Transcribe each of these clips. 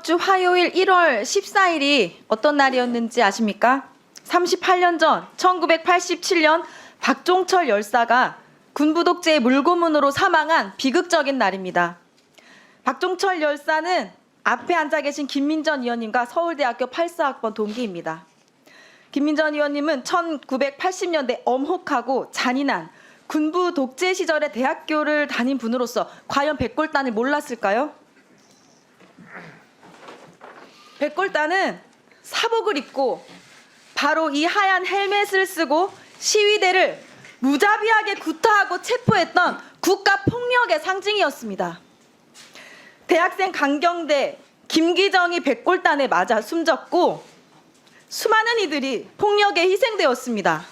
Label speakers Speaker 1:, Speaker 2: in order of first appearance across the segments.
Speaker 1: 이번 주 화요일 1월 14일이 어떤 날이었는지 아십니까? 38년 전 1987년 박종철 열사가 군부 독재의 물고문으로 사망한 비극적인 날입니다. 박종철 열사는 앞에 앉아 계신 김민전 의원님과 서울대학교 84학번 동기입니다. 김민전 의원님은 1980년대 엄혹하고 잔인한 군부 독재 시절에 대학교를 다닌 분으로서 과연 백골단을 몰랐을까요? 백골단은 사복을 입고 바로 이 하얀 헬멧을 쓰고 시위대를 무자비하게 구타하고 체포했던 국가폭력의 상징이었습니다. 대학생 강경대 김기정이 백골단에 맞아 숨졌고 수많은 이들이 폭력에 희생되었습니다.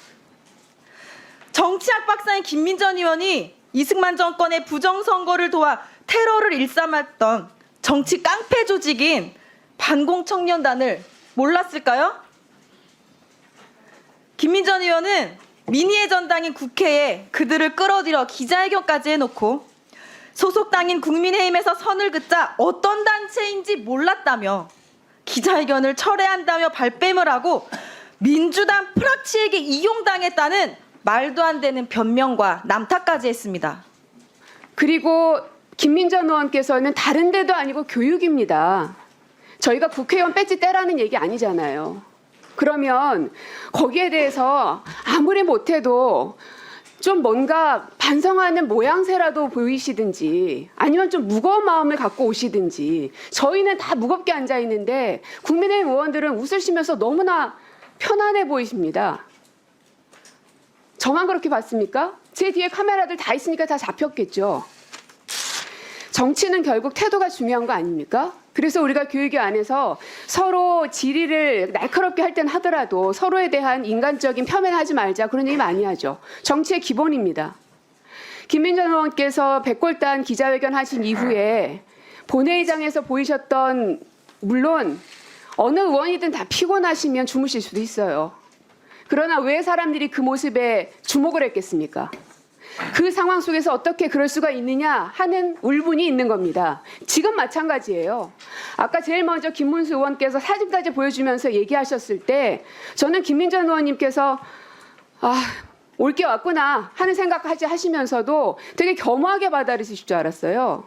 Speaker 1: 정치학 박사인 김민전 의원이 이승만 정권의 부정선거를 도와 테러를 일삼았던 정치 깡패 조직인 반공청년단을 몰랐을까요? 김민전 의원은 민의의 전당인 국회에 그들을 끌어들여 기자회견까지 해놓고 소속당인 국민의힘에서 선을 긋자 어떤 단체인지 몰랐다며 기자회견을 철회한다며 발뺌을 하고 민주당 프락치에게 이용당했다는 말도 안 되는 변명과 남탓까지 했습니다.
Speaker 2: 그리고 김민전 의원께서는 다른 데도 아니고 교육입니다. 저희가 국회의원 배지 떼라는 얘기 아니잖아요. 그러면 거기에 대해서 아무리 못해도 좀 뭔가 반성하는 모양새라도 보이시든지 아니면 좀 무거운 마음을 갖고 오시든지. 저희는 다 무겁게 앉아 있는데 국민의힘 의원들은 웃으시면서 너무나 편안해 보이십니다. 저만 그렇게 봤습니까? 제 뒤에 카메라들 다 있으니까 다 잡혔겠죠. 정치는 결국 태도가 중요한 거 아닙니까? 그래서 우리가 교육위 안에서 서로 질의를 날카롭게 할 땐 하더라도 서로에 대한 인간적인 폄훼하지 말자, 그런 얘기 많이 하죠. 정치의 기본입니다. 김민전 의원께서 백골단 기자회견 하신 이후에 본회의장에서 보이셨던, 물론 어느 의원이든 다 피곤하시면 주무실 수도 있어요. 그러나 왜 사람들이 그 모습에 주목을 했겠습니까? 그 상황 속에서 어떻게 그럴 수가 있느냐 하는 울분이 있는 겁니다. 지금 마찬가지예요. 아까 제일 먼저 김문수 의원께서 사진까지 보여주면서 얘기하셨을 때 저는 김민전 의원님께서 올 게 왔구나 하는 생각까지 하시면서도 되게 겸허하게 받아들이실 줄 알았어요.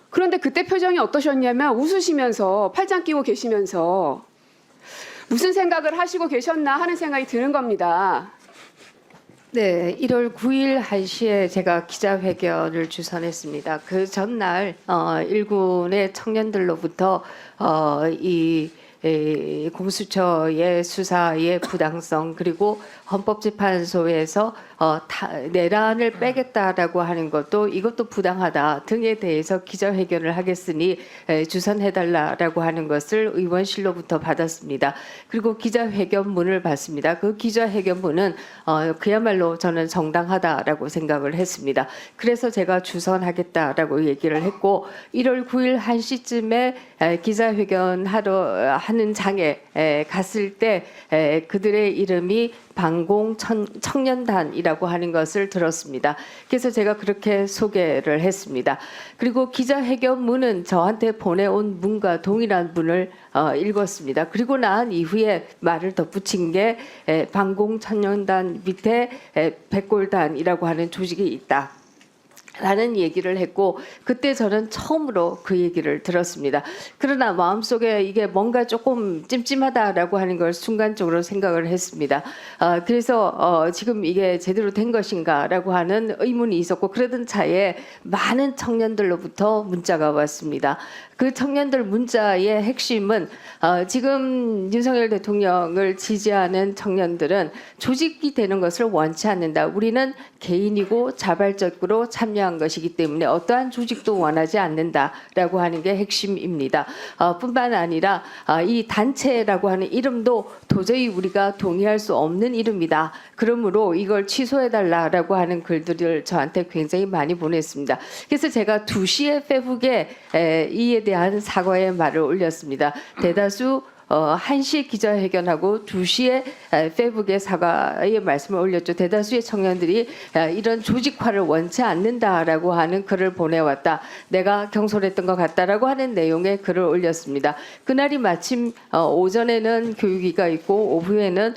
Speaker 2: 그런데 그때 표정이 어떠셨냐면 웃으시면서 팔짱 끼고 계시면서 무슨 생각을 하시고 계셨나 하는 생각이 드는 겁니다.
Speaker 3: 네, 1월 9일 1시에 제가 기자회견을 주선했습니다. 그 전날 일군의 청년들로부터 이 공수처의 수사의 부당성, 그리고 헌법재판소에서 내란을 빼겠다라고 하는 것도 이것도 부당하다 등에 대해서 기자회견을 하겠으니 주선해달라라고 하는 것을 의원실로부터 받았습니다. 그리고 기자회견문을 받습니다. 그 기자회견문은 그야말로 저는 정당하다라고 생각을 했습니다. 그래서 제가 주선하겠다라고 얘기를 했고 1월 9일 1시쯤에 기자회견 하는 장에 갔을 때 그들의 이름이 반공 청년단이라고 하는 것을 들었습니다. 그래서 제가 그렇게 소개를 했습니다. 그리고 기자회견문은 저한테 보내온 문과 동일한 문을 읽었습니다. 그리고 난 이후에 말을 덧붙인 게 반공 청년단 밑에 백골단이라고 하는 조직이 있다 라는 얘기를 했고, 그때 저는 처음으로 그 얘기를 들었습니다. 그러나 마음속에 이게 뭔가 조금 찜찜하다라고 하는 걸 순간적으로 생각을 했습니다. 그래서 지금 이게 제대로 된 것인가라고 하는 의문이 있었고, 그러던 차에 많은 청년들로부터 문자가 왔습니다. 그 청년들 문자의 핵심은 지금 윤석열 대통령을 지지하는 청년들은 조직이 되는 것을 원치 않는다. 우리는 개인이고 자발적으로 참여한 것이기 때문에 어떠한 조직도 원하지 않는다라고 하는 게 핵심입니다. 뿐만 아니라 이 단체라고 하는 이름도 도저히 우리가 동의할 수 없는 이름이다. 그러므로 이걸 취소해달라라고 하는 글들을 저한테 굉장히 많이 보냈습니다. 그래서 제가 2시에 페북에 이에 대한 사과의 말을 올렸습니다. 대다수 1시에 기자회견하고 2시에 페북에 사과의 말씀을 올렸죠. 대다수의 청년들이 이런 조직화를 원치 않는다라고 하는 글을 보내왔다. 내가 경솔했던 것 같다라고 하는 내용의 글을 올렸습니다. 그날이 마침 오전에는 교육위가 있고 오후에는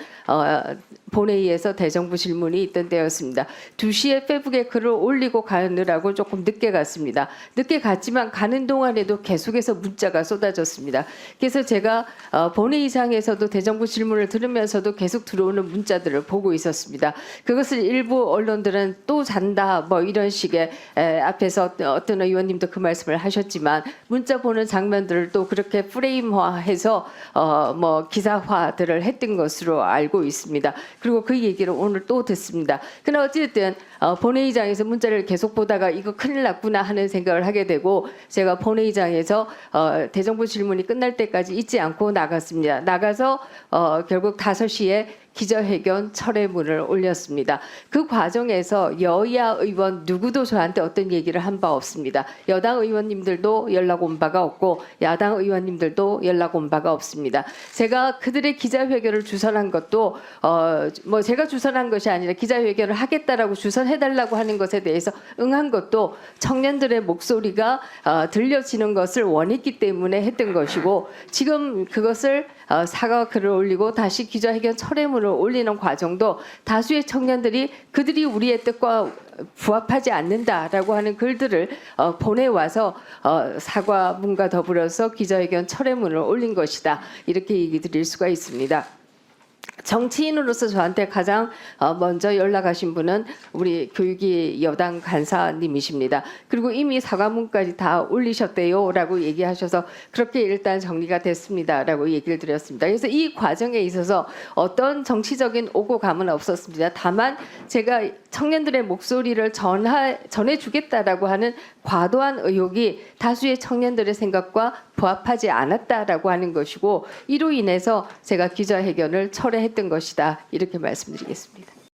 Speaker 3: 본회의에서 대정부 질문이 있던 때였습니다. 2시에 페북에 글을 올리고 가느라고 조금 늦게 갔습니다. 늦게 갔지만 가는 동안에도 계속해서 문자가 쏟아졌습니다. 그래서 제가 본회의장에서도 대정부 질문을 들으면서도 계속 들어오는 문자들을 보고 있었습니다. 그것을 일부 언론들은 또 잔다 뭐 이런 식의 앞에서 어떤 의원님도 그 말씀을 하셨지만 문자 보는 장면들을 또 그렇게 프레임화해서 뭐 기사화들을 했던 것으로 알고 있습니다. 그리고 그 얘기를 오늘 또 듣습니다. 그러나 어쨌든 본회의장에서 문자를 계속 보다가 이거 큰일 났구나 하는 생각을 하게 되고 제가 본회의장에서 대정부 질문이 끝날 때까지 잊지 않고 나갔습니다. 나가서 결국 5시에 기자회견 철회문을 올렸습니다. 그 과정에서 여야 의원 누구도 저한테 어떤 얘기를 한 바 없습니다. 여당 의원님들도 연락 온 바가 없고 야당 의원님들도 연락 온 바가 없습니다. 제가 그들의 기자회견을 주선한 것도 뭐 제가 주선한 것이 아니라 기자회견을 하겠다라고 주선해달라고 하는 것에 대해서 응한 것도 청년들의 목소리가 들려지는 것을 원했기 때문에 했던 것이고 지금 그것을 사과 글을 올리고 다시 기자회견 철회문을 올리는 과정도 다수의 청년들이 그들이 우리의 뜻과 부합하지 않는다라고 하는 글들을 보내와서 사과문과 더불어서 기자회견 철회문을 올린 것이다. 이렇게 얘기 드릴 수가 있습니다. 정치인으로서 저한테 가장 먼저 연락하신 분은 우리 교육위 여당 간사님이십니다. 그리고 이미 사과문까지 다 올리셨대요라고 얘기하셔서 그렇게 일단 정리가 됐습니다라고 얘기를 드렸습니다. 그래서 이 과정에 있어서 어떤 정치적인 오고 감은 없었습니다. 다만 제가 청년들의 목소리를 전해주겠다라고 하는 과도한 의혹이 다수의 청년들의 생각과 부합하지 않았다라고 하는 것이고 이로 인해서 제가 기자회견을 철회했던 것이다. 이렇게 말씀드리겠습니다.